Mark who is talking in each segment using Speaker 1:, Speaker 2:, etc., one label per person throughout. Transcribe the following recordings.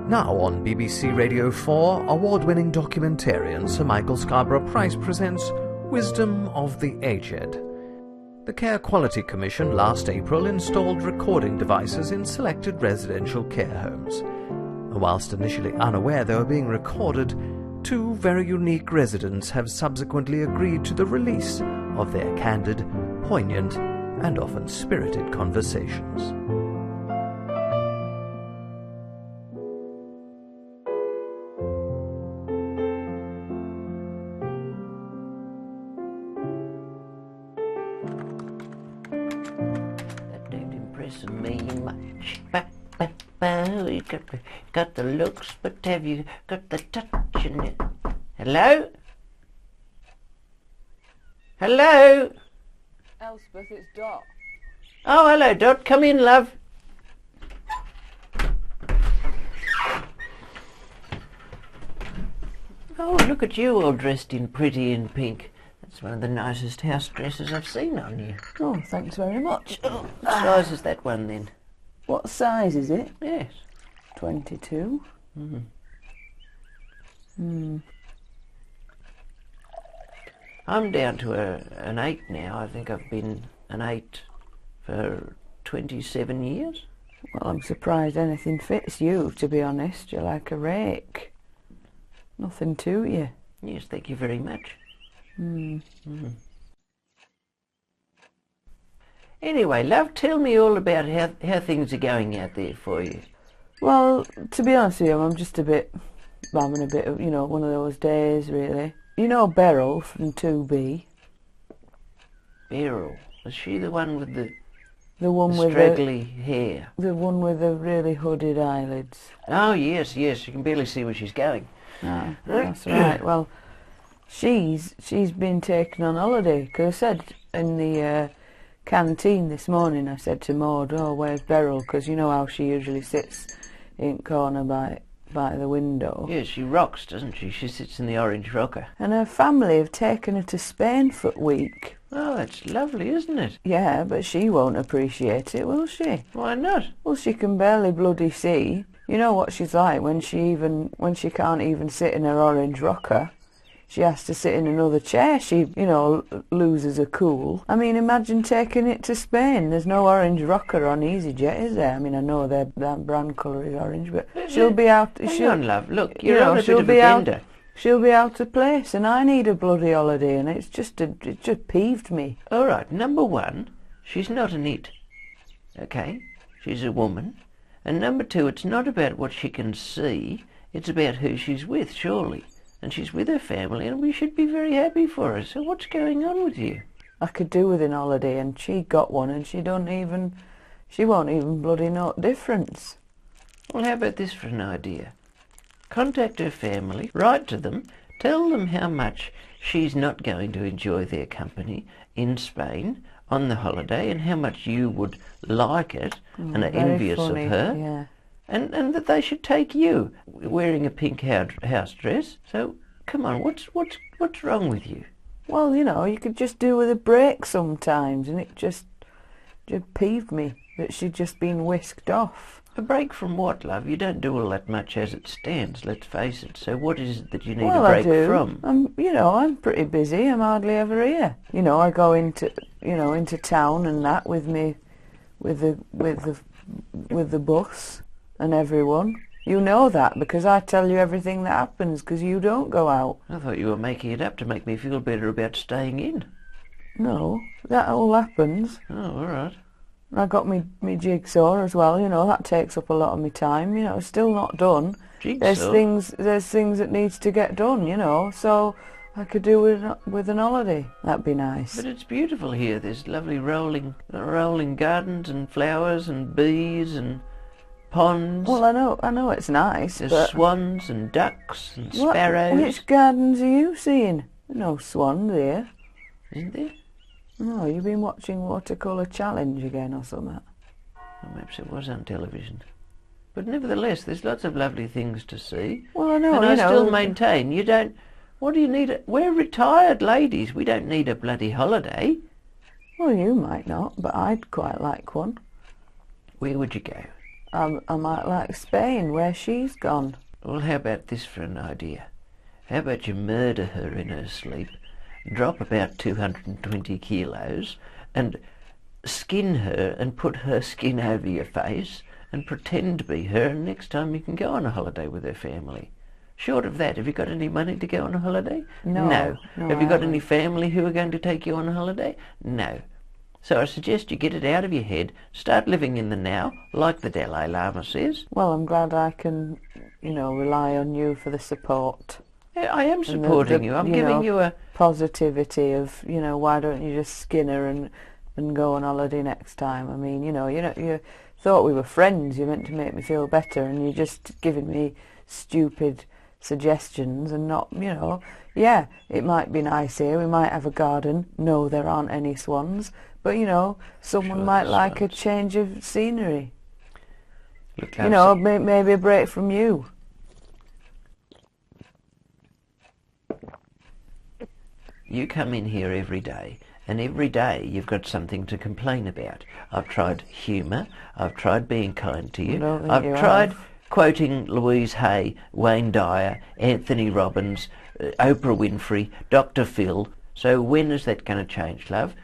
Speaker 1: Now on BBC Radio 4, award-winning documentarian Sir Michael Scarborough Price presents Wisdom of the Aged. The Care Quality Commission last April installed recording devices in selected residential care homes. And whilst initially unaware they were being recorded, two very unique residents have subsequently agreed to the release of their candid, poignant, and often spirited conversations.
Speaker 2: That don't impress me much. You got the looks, but have you got the touch in it? Hello? Hello?
Speaker 3: Elspeth, it's Dot.
Speaker 2: Oh, hello, Dot. Come in, love. Oh, look at you all dressed in pretty and pink. That's one of the nicest house dresses I've seen on you.
Speaker 3: Oh, thanks very much.
Speaker 2: What size is that one, then?
Speaker 3: What size is it?
Speaker 2: Yes.
Speaker 3: 22.
Speaker 2: I'm down to an 8 now. I think I've been an 8 for 27 years.
Speaker 3: Well, I'm surprised anything fits you, to be honest. You're like a rake. Nothing to you.
Speaker 2: Yes, thank you very much. Anyway, love, tell me all about how things are going out there for you.
Speaker 3: Well, to be honest with you, I'm just having a bit of, one of those days, really. You know Beryl from 2B?
Speaker 2: Beryl, is she the one with the
Speaker 3: one with
Speaker 2: straggly hair?
Speaker 3: The one with the really hooded eyelids.
Speaker 2: Oh, yes, you can barely see where she's going.
Speaker 3: Ah, that's right. Well, she's been taken on holiday, because I said in the canteen this morning, I said to Maud, oh, where's Beryl? Because you know how she usually sits in the corner by the window.
Speaker 2: Yes, she rocks, doesn't she? She sits in the orange rocker.
Speaker 3: And her family have taken her to Spain for a week.
Speaker 2: Oh, that's lovely, isn't it?
Speaker 3: Yeah, but she won't appreciate it, will she?
Speaker 2: Why not?
Speaker 3: Well, she can barely bloody see. You know what she's like when she can't even sit in her orange rocker. She has to sit in another chair. She, loses her cool. I mean, imagine taking it to Spain. There's no orange rocker on EasyJet, is there? I mean, I know that brand colour is orange, but she'll be out.
Speaker 2: Hang on, love. Look, you're on a bit of a bender.
Speaker 3: She'll be out of place, and I need a bloody holiday, and it just peeved me.
Speaker 2: All right, number one, she's not an it. Okay, she's a woman. And number two, it's not about what she can see. It's about who she's with, surely. And she's with her family, and we should be very happy for her. So what's going on with you?
Speaker 3: I could do with an holiday, and she got one, and she won't even bloody know the difference.
Speaker 2: Well, how about this for an idea? Contact her family, write to them, tell them how much she's not going to enjoy their company in Spain on the holiday, and how much you would like it and are envious
Speaker 3: funny.
Speaker 2: of her.
Speaker 3: Yeah.
Speaker 2: And that they should take you wearing a pink house dress. So, come on, what's wrong with you?
Speaker 3: Well, you could just do with a break sometimes, and it just peeved me that she'd just been whisked off.
Speaker 2: A break from what, love? You don't do all that much as it stands, let's face it. So what is it that you need a break from?
Speaker 3: I'm pretty busy. I'm hardly ever here. I go into town and that with the bus and everyone. You know that because I tell you everything that happens because you don't go out.
Speaker 2: I thought you were making it up to make me feel better about staying in.
Speaker 3: No, that all happens.
Speaker 2: Oh, all right.
Speaker 3: I got me jigsaw as well, that takes up a lot of my time, it's still not done.
Speaker 2: Jigsaw?
Speaker 3: There's things that needs to get done, so I could do with an holiday. That'd be nice.
Speaker 2: But it's beautiful here. There's lovely rolling gardens and flowers and bees and ponds.
Speaker 3: Well, I know it's nice.
Speaker 2: There's swans and ducks and sparrows.
Speaker 3: Which gardens are you seeing? No swans here.
Speaker 2: Isn't there?
Speaker 3: No, you've been watching Watercolour Challenge again or something.
Speaker 2: Well, perhaps it was on television. But nevertheless, there's lots of lovely things to see.
Speaker 3: Well, I know,
Speaker 2: and I still maintain you don't... What do you need? We're retired ladies. We don't need a bloody holiday.
Speaker 3: Well, you might not, but I'd quite like one.
Speaker 2: Where would you go?
Speaker 3: I might like Spain, where she's gone.
Speaker 2: Well, how about this for an idea? How about you murder her in her sleep, drop about 220 kilos, and skin her and put her skin over your face and pretend to be her, and next time you can go on a holiday with her family. Short of that, have you got any money to go on a holiday?
Speaker 3: No.
Speaker 2: Have you got any family who are going to take you on a holiday? No. So I suggest you get it out of your head, start living in the now, like the Dalai Lama says.
Speaker 3: Well, I'm glad I can, rely on you for the support.
Speaker 2: I am supporting you. I'm giving you a
Speaker 3: positivity of, why don't you just skin her and go on holiday next time? I mean, you thought we were friends. You meant to make me feel better, and you're just giving me stupid suggestions and not, yeah, it might be nice here. We might have a garden. No, there aren't any swans. But, someone
Speaker 2: Sure,
Speaker 3: might like a
Speaker 2: swans.
Speaker 3: change of scenery.
Speaker 2: look.
Speaker 3: Maybe a break from you.
Speaker 2: You come in here every day, and every day you've got something to complain about. I've tried humour, I've tried being kind to you,
Speaker 3: I don't think
Speaker 2: I've
Speaker 3: you
Speaker 2: tried
Speaker 3: have.
Speaker 2: quoting Louise Hay, Wayne Dyer, Anthony Robbins, Oprah Winfrey, Dr. Phil. So when is that going to change, love?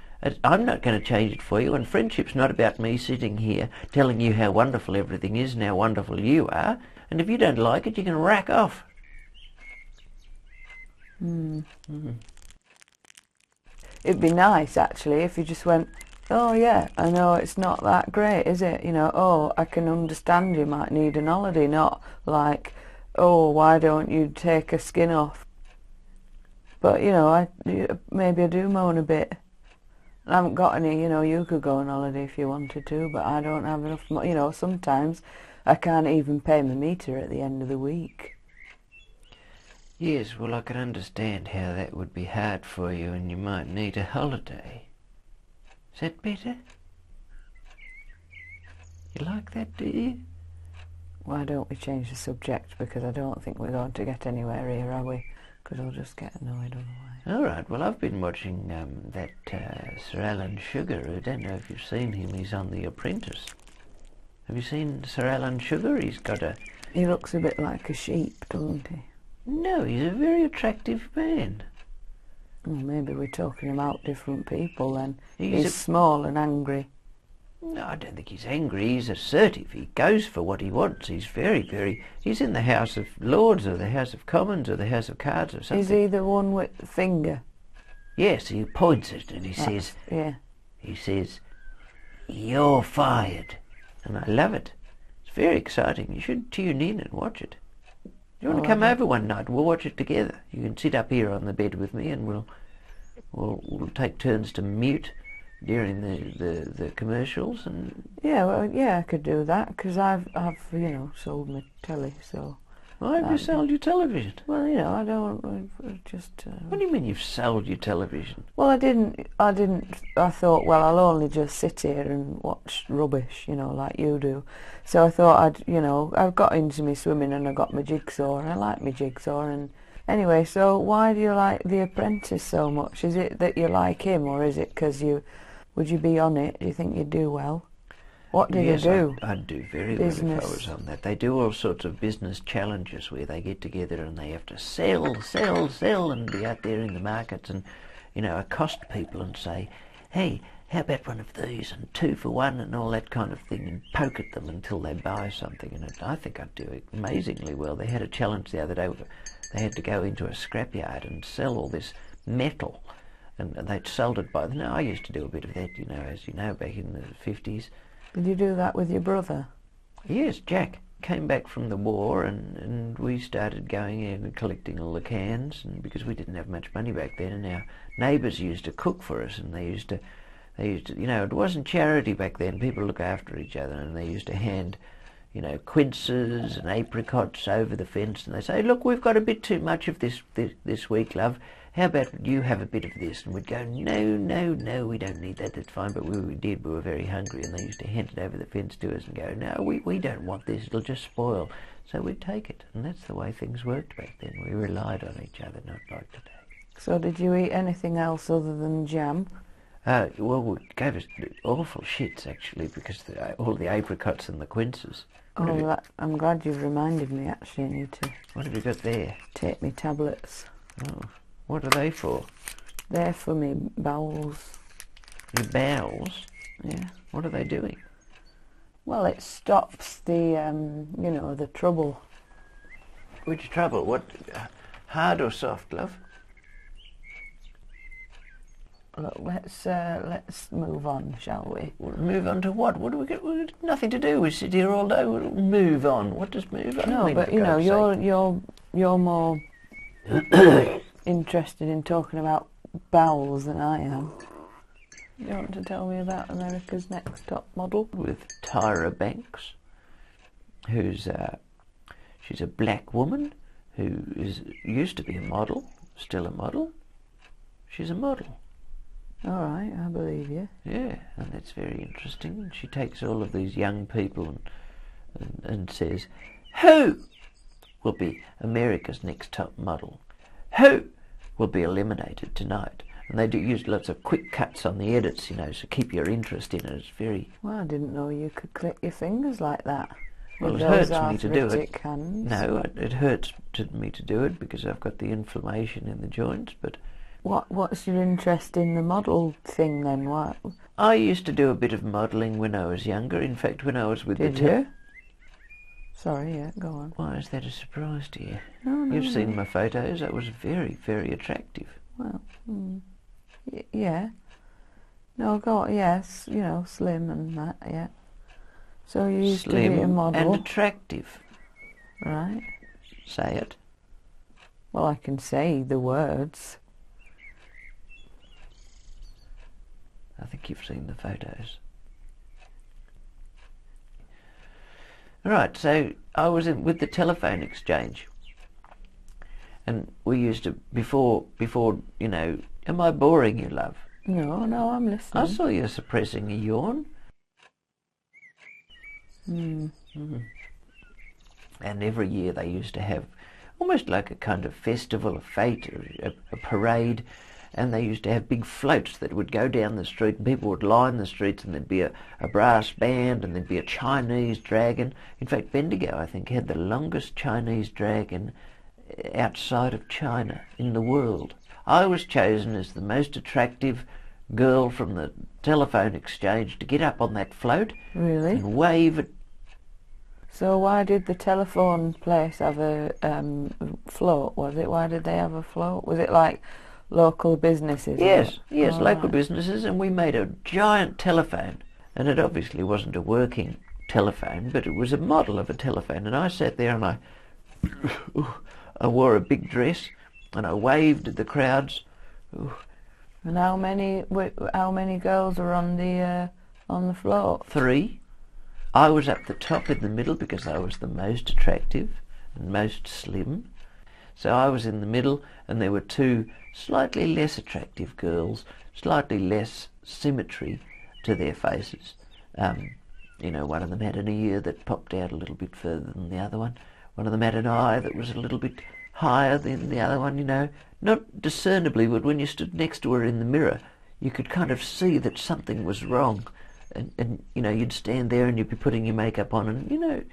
Speaker 2: I'm not going to change it for you, and friendship's not about me sitting here telling you how wonderful everything is and how wonderful you are. And if you don't like it, you can rack off.
Speaker 3: It'd be nice, actually, if you just went, oh yeah, I know it's not that great, is it? Oh, I can understand you might need an holiday, not like, oh, why don't you take a skin off? But, maybe I do moan a bit. I haven't got any, you could go on holiday if you wanted to, but I don't have enough money. Sometimes I can't even pay my meter at the end of the week.
Speaker 2: Yes, well, I can understand how that would be hard for you, and you might need a holiday. Is that better? You like that, do you?
Speaker 3: Why don't we change the subject? Because I don't think we're going to get anywhere here, are we? Because I'll just get annoyed otherwise.
Speaker 2: All right, well, I've been watching that Sir Alan Sugar. I don't know if you've seen him. He's on The Apprentice. Have you seen Sir Alan Sugar? He's got a...
Speaker 3: He looks a bit like a sheep, doesn't he?
Speaker 2: No, he's a very attractive man.
Speaker 3: Well, maybe we're talking about different people then.
Speaker 2: He's
Speaker 3: He's small and angry.
Speaker 2: No, I don't think he's angry. He's assertive. He goes for what he wants. He's very... He's in the House of Lords or the House of Commons or the House of Cards or something.
Speaker 3: Is he the one with the finger?
Speaker 2: Yes, he points it and he says...
Speaker 3: Yeah.
Speaker 2: He says, "You're fired." And I love it. It's very exciting. You should tune in and watch it. You want to come over one night? We'll watch it together. You can sit up here on the bed with me, and we'll take turns to mute during the commercials. And
Speaker 3: Yeah, I could do that because I've sold my telly. So
Speaker 2: why have you sold your television?
Speaker 3: well, I don't just.
Speaker 2: What do you mean you've sold your television?
Speaker 3: Well, I didn't. I thought, well, I'll only just sit here and watch rubbish, like you do. So I thought I've got into my swimming and I got my jigsaw and I like my jigsaw. And anyway, so why do you like The Apprentice so much? Is it that you like him, or is it because would you be on it? Do you think you'd do well? What did
Speaker 2: Yes,
Speaker 3: you do?
Speaker 2: I'd do very well if I
Speaker 3: Business.
Speaker 2: was on that. They do all sorts of business challenges where they get together and they have to sell, and be out there in the markets and, accost people and say, "Hey, how about one of these and 2 for 1 and all that kind of thing," and poke at them until they buy something. And I think I'd do it amazingly well. They had a challenge the other day where they had to go into a scrapyard and sell all this metal, and they'd sold it by... Now, I used to do a bit of that, as you know, back in the 50s.
Speaker 3: Did you do that with your brother?
Speaker 2: Yes, Jack came back from the war, and we started going in and collecting all the cans, and because we didn't have much money back then, and our neighbours used to cook for us, and they used to, it wasn't charity back then. People look after each other, and they used to hand, quinces and apricots over the fence, and they say, "Look, we've got a bit too much of this week, love. How about you have a bit of this?" And we'd go, no, we don't need that, that's fine. But we did, we were very hungry, and they used to hand it over the fence to us and go, "No, we don't want this, it'll just spoil." So we'd take it, and that's the way things worked back then. We relied on each other, not like today.
Speaker 3: So did you eat anything else other than jam?
Speaker 2: Well, it gave us awful shits, actually, because all the apricots and the quinces.
Speaker 3: Oh, I'm glad you've reminded me, actually. I need to
Speaker 2: What have you got there?
Speaker 3: take me tablets.
Speaker 2: Oh, what are they for?
Speaker 3: They're for me bowels.
Speaker 2: Your bowels?
Speaker 3: Yeah.
Speaker 2: What are they doing?
Speaker 3: Well, it stops the, the trouble.
Speaker 2: Which trouble? What? Hard or soft, love?
Speaker 3: Look, let's move on, shall we?
Speaker 2: We'll move on to what? What do we get? We've got nothing to do. We sit here all day. We'll move on. What does move on
Speaker 3: No,
Speaker 2: mean?
Speaker 3: but you're more interested in talking about bowels than I am. You want to tell me about America's Next Top Model?
Speaker 2: With Tyra Banks, who's she's a black woman who used to be a model, still a model. She's a model.
Speaker 3: All right, I believe you.
Speaker 2: Yeah, and that's very interesting. And she takes all of these young people and says, "Who will be America's Next Top Model? Who will be eliminated tonight?" And they do use lots of quick cuts on the edits, so keep your interest in it. It's very...
Speaker 3: Well, I didn't know you could click your fingers like that.
Speaker 2: Well, it hurts me to do it.
Speaker 3: Hands.
Speaker 2: No, it hurts me to do it because I've got the inflammation in the joints, but...
Speaker 3: What's your interest in the model thing then? What?
Speaker 2: I used to do a bit of modelling when I was younger. In fact, when I was with
Speaker 3: Did you? Sorry, yeah, go on.
Speaker 2: Why is that a surprise to you?
Speaker 3: No,
Speaker 2: You've seen my photos. I was very, very attractive.
Speaker 3: Well, yeah. No, go on, yes, slim and that, yeah. So you used to be a model.
Speaker 2: And attractive.
Speaker 3: Right.
Speaker 2: Say it.
Speaker 3: Well, I can say the words.
Speaker 2: I think you've seen the photos. Right, so I was with the telephone exchange, and we used to before am I boring you, love?
Speaker 3: No, I'm listening.
Speaker 2: I saw you suppressing a yawn.
Speaker 3: Mm.
Speaker 2: And every year they used to have almost like a kind of festival, a fete, a parade, and they used to have big floats that would go down the street, and people would line the streets, and there'd be a brass band, and there'd be a Chinese dragon. In fact, Bendigo, I think, had the longest Chinese dragon outside of China in the world. I was chosen as the most attractive girl from the telephone exchange to get up on that float.
Speaker 3: Really?
Speaker 2: And wave at...
Speaker 3: So why did the telephone place have a float, was it? Why did they have a float? Was it like local businesses?
Speaker 2: Yes,
Speaker 3: Oh,
Speaker 2: local
Speaker 3: right.
Speaker 2: businesses, and we made a giant telephone. And it obviously wasn't a working telephone, but it was a model of a telephone. And I sat there and I wore a big dress, and I waved at the crowds.
Speaker 3: And how many girls were on the float?
Speaker 2: 3. I was up the top in the middle because I was the most attractive and most slim. So I was in the middle, and there were 2 slightly less attractive girls, slightly less symmetry to their faces. One of them had an ear that popped out a little bit further than the other one. One of them had an eye that was a little bit higher than the other one, not discernibly, but when you stood next to her in the mirror, you could kind of see that something was wrong. And you'd stand there and you'd be putting your makeup on, and,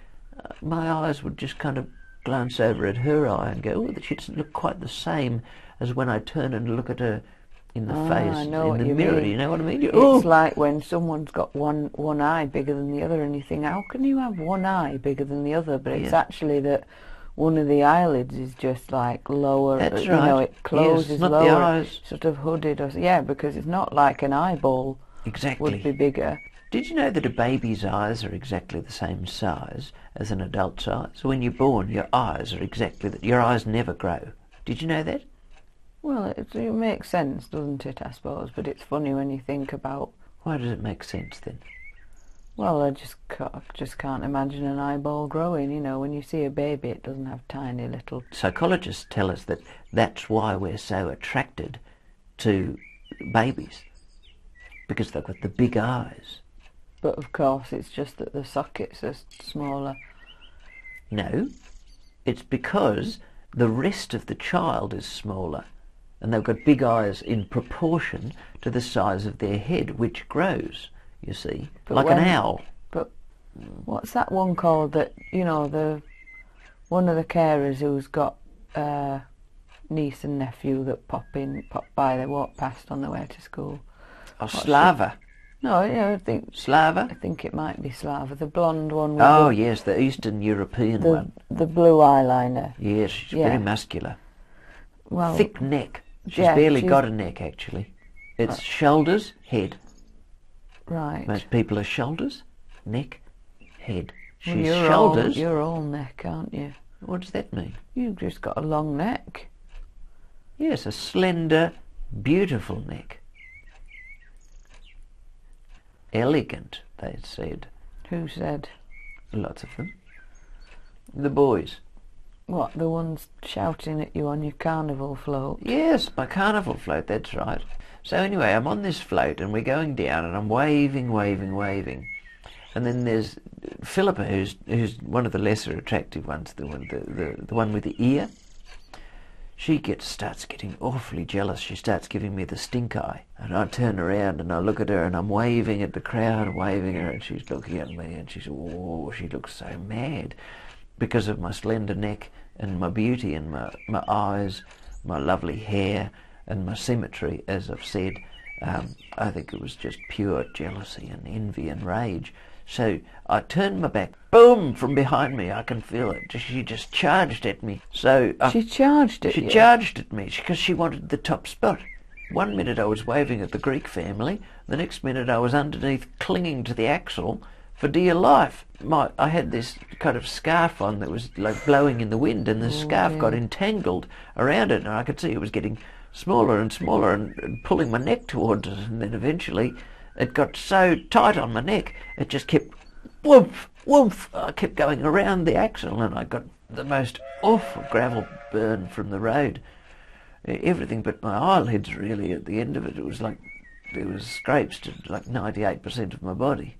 Speaker 2: my eyes would just kind of glance over at her eye and go, oh, she doesn't look quite the same as when I turn and look at her in the face,
Speaker 3: I know
Speaker 2: in
Speaker 3: what
Speaker 2: the
Speaker 3: you
Speaker 2: mirror.
Speaker 3: mean.
Speaker 2: You know what I mean?
Speaker 3: It's like when someone's got one eye bigger than the other, and you think, how can you have one eye bigger than the other? But it's actually that one of the eyelids is just like lower.
Speaker 2: That's right.
Speaker 3: It closes
Speaker 2: yes, not
Speaker 3: lower,
Speaker 2: the eyes.
Speaker 3: sort of hooded, because it's not like an eyeball
Speaker 2: Exactly.
Speaker 3: would be bigger.
Speaker 2: Did you know that a baby's eyes are exactly the same size as an adult's eyes? So when you're born, your eyes are your eyes never grow. Did you know that?
Speaker 3: Well, it makes sense, doesn't it, I suppose? But it's funny when you think about...
Speaker 2: Why does it make sense then?
Speaker 3: Well, I just can't imagine an eyeball growing. When you see a baby, it doesn't have tiny little...
Speaker 2: Psychologists tell us that that's why we're so attracted to babies, because they've got the big eyes.
Speaker 3: But of course, it's just that the sockets are smaller.
Speaker 2: No, it's because the rest of the child is smaller, and they've got big eyes in proportion to the size of their head, which grows, you see,
Speaker 3: But
Speaker 2: like an owl.
Speaker 3: But What's that one called that, you know, one of the carers who's got niece and nephew that pop by, they walk past on their way to school?
Speaker 2: Oh, Slava.
Speaker 3: No, yeah, I think
Speaker 2: Slava?
Speaker 3: I think it might be Slava, the blonde one with
Speaker 2: Oh, yes, the Eastern European one.
Speaker 3: the blue eyeliner.
Speaker 2: Yes, she's
Speaker 3: Yeah.
Speaker 2: very muscular.
Speaker 3: Well,
Speaker 2: Thick neck. She's
Speaker 3: yeah,
Speaker 2: barely
Speaker 3: she's-
Speaker 2: got a neck, actually. It's shoulders, head.
Speaker 3: right.
Speaker 2: Most people are shoulders, neck, head.
Speaker 3: Well,
Speaker 2: She's
Speaker 3: you're
Speaker 2: shoulders.
Speaker 3: you're all neck, aren't you?
Speaker 2: What does that mean?
Speaker 3: You've just got a long neck.
Speaker 2: Yes, a slender, beautiful neck. Elegant, they said.
Speaker 3: Who said?
Speaker 2: Lots of them. The boys.
Speaker 3: What, the ones shouting at you on your Carnival Float?
Speaker 2: Yes, my Carnival Float, that's right. So anyway, I'm on this float and we're going down and I'm waving. And then there's Philippa, who's one of the lesser attractive ones, the one with the ear. She starts getting awfully jealous. She starts giving me the stink eye. And I turn around and I look at her and I'm waving at the crowd, waving at her, and she's looking at me and she looks so mad because of my slender neck and my beauty and my eyes, my lovely hair and my symmetry, as I've said. I think it was just pure jealousy and envy and rage. So I turned my back, boom, from behind me. I can feel it. She just charged at me.
Speaker 3: She charged at
Speaker 2: She
Speaker 3: you?
Speaker 2: charged at me because she wanted the top spot. 1 minute I was waving at the Greek family. The next minute I was underneath clinging to the axle for dear life. I had this kind of scarf on that was like blowing in the wind, and the scarf got entangled around it, and I could see it was getting smaller and smaller and pulling my neck towards it, and then eventually it got so tight on my neck, it just kept woof, woof. I kept going around the axle and I got the most awful gravel burn from the road. Everything but my eyelids, really, at the end of it. It was like there was scrapes to like 98% of my body.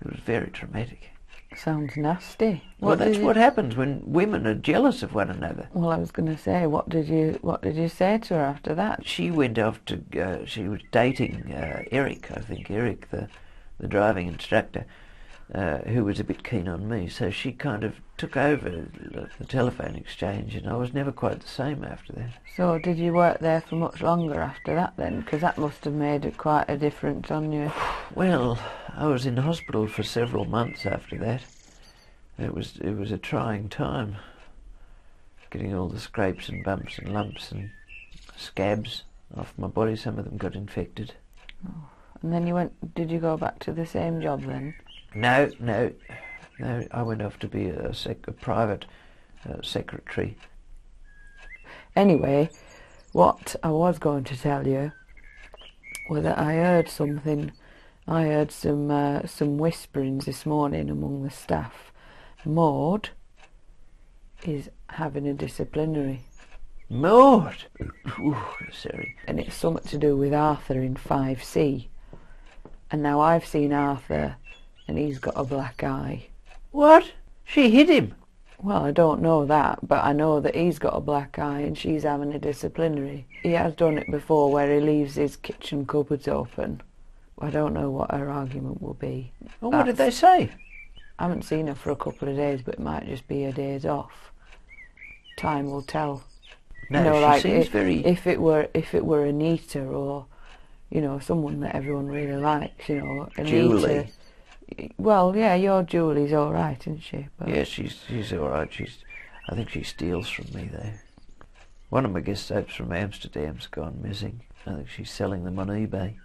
Speaker 2: It was very traumatic.
Speaker 3: Sounds nasty.
Speaker 2: Well, that's what happens when women are jealous of one another.
Speaker 3: Well, I was going to say, what did you say to her after that?
Speaker 2: She went off to she was dating Eric, I think, Eric, the driving instructor, who was a bit keen on me. So she kind of took over the telephone exchange, and I was never quite the same after that.
Speaker 3: So did you work there for much longer after that then? Because that must have made quite a difference on you.
Speaker 2: Well, I was in hospital for several months after that. It was a trying time, getting all the scrapes and bumps and lumps and scabs off my body. Some of them got infected.
Speaker 3: Oh. And then did you go back to the same job then?
Speaker 2: No, I went off to be a private secretary.
Speaker 3: Anyway, what I was going to tell you was that I heard something. I heard some whisperings this morning among the staff. Maud is having a disciplinary.
Speaker 2: Maud? Ooh, sorry.
Speaker 3: And it's something to do with Arthur in 5C. And now I've seen Arthur, and he's got a black eye.
Speaker 2: What? She hit him?
Speaker 3: Well, I don't know that, but I know that he's got a black eye and she's having a disciplinary. He has done it before where he leaves his kitchen cupboards open. I don't know what her argument will be.
Speaker 2: Well, what did they say?
Speaker 3: I haven't seen her for a couple of days, but it might just be her days off. Time will tell.
Speaker 2: No,
Speaker 3: you know,
Speaker 2: she
Speaker 3: like
Speaker 2: seems very...
Speaker 3: If it were Anita or, you know, someone that everyone really likes, you know, Anita.
Speaker 2: Julie.
Speaker 3: Well, yeah, your Julie's all right, isn't she? But
Speaker 2: yeah, she's all right. I think she steals from me though. One of my guest soaps from Amsterdam's gone missing. I think she's selling them on eBay.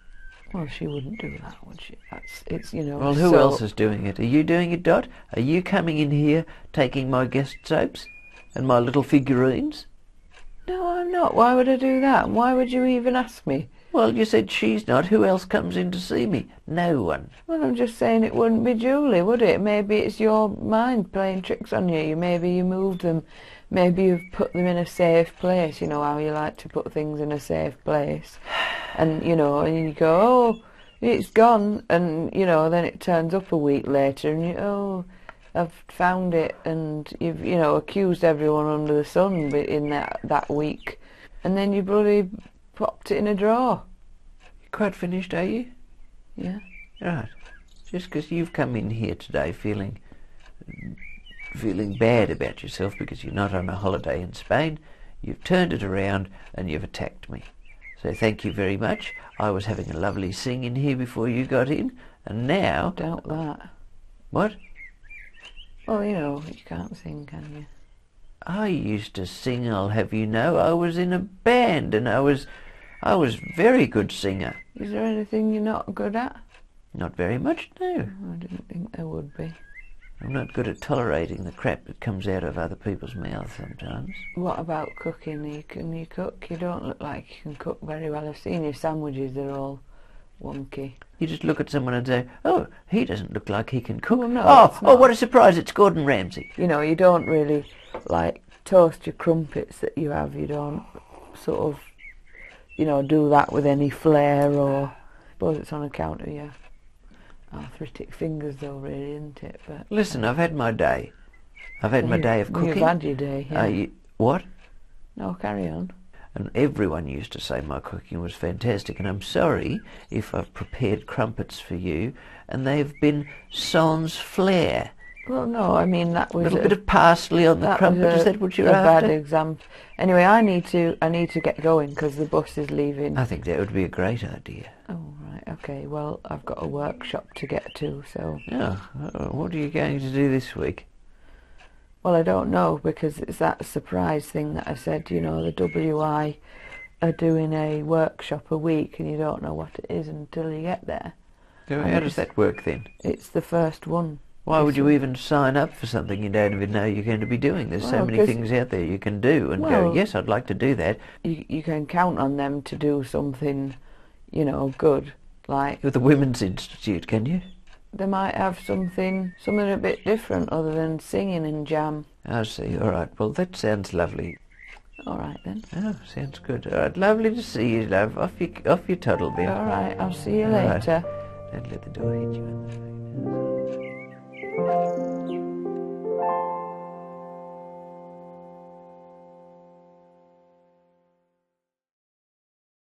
Speaker 3: Well, she wouldn't do that, would she? It's you know.
Speaker 2: Well, who else is doing it? Are you doing it, Dot? Are you coming in here taking my guest soaps and my little figurines?
Speaker 3: No, I'm not. Why would I do that? And why would you even ask me?
Speaker 2: Well, you said she's not. Who else comes in to see me? No one.
Speaker 3: Well, I'm just saying it wouldn't be Julie, would it? Maybe it's your mind playing tricks on you. Maybe you moved them. Maybe you've put them in a safe place. You know how you like to put things in a safe place. And, you know, and you go, oh, it's gone. And, you know, then it turns up a week later and you, oh, I've found it. And you've, you know, accused everyone under the sun in that week. And then you bloody popped it in a drawer.
Speaker 2: You quite finished, are you?
Speaker 3: Yeah.
Speaker 2: Right. Just because you've come in here today feeling bad about yourself because you're not on a holiday in Spain, you've turned it around and you've attacked me. So thank you very much. I was having a lovely sing in here before you got in, and now...
Speaker 3: Doubt that.
Speaker 2: What?
Speaker 3: Well, you know, you can't sing, can you?
Speaker 2: I used to sing, I'll have you know. I was in a band, and I was very good singer.
Speaker 3: Is there anything you're not good at?
Speaker 2: Not very much, no.
Speaker 3: I didn't think there would be.
Speaker 2: I'm not good at tolerating the crap that comes out of other people's mouths sometimes.
Speaker 3: What about cooking? Can you cook? You don't look like you can cook very well. I've seen your sandwiches, they're all wonky.
Speaker 2: You just look at someone and say, oh, he doesn't look like he can cook.
Speaker 3: Well, no,
Speaker 2: Oh, what a surprise, it's Gordon Ramsay.
Speaker 3: You know, you don't really, like, toast your crumpets that you have. You don't sort of, you know, do that with any flair, or I suppose it's on account of your arthritic fingers though, really, isn't it? But
Speaker 2: listen, I've had my day. I've had my day of cooking.
Speaker 3: You've had your day, yeah.
Speaker 2: What?
Speaker 3: No, carry on.
Speaker 2: And everyone used to say my cooking was fantastic, and I'm sorry if I've prepared crumpets for you and they've been sans Flair.
Speaker 3: Well, no, I mean, that was
Speaker 2: a little bit of parsley on the crumpet. Is that what you're after?
Speaker 3: Bad example. Anyway, I need to get going because the bus is leaving.
Speaker 2: I think that would be a great idea.
Speaker 3: Oh, right, okay. Well, I've got a workshop to get to, so...
Speaker 2: Oh, what are you going to do this week?
Speaker 3: Well, I don't know, because it's that surprise thing that I said, you know, the WI are doing a workshop a week and you don't know what it is until you get there.
Speaker 2: So how does that work then?
Speaker 3: It's the first one.
Speaker 2: Why would you even sign up for something you don't even know you're going to be doing? There's so many things out there you can do and go, yes, I'd like to do that.
Speaker 3: You can count on them to do something, you know, good. Like
Speaker 2: with the Women's Institute, can you?
Speaker 3: They might have something a bit different other than singing and jam.
Speaker 2: I see. All right. Well, that sounds lovely.
Speaker 3: All right then.
Speaker 2: Oh, sounds good. All right. Lovely to see you, love. Off you toddle, Ben.
Speaker 3: All right. I'll see you later.
Speaker 2: Right. Don't let the door hit you in the face.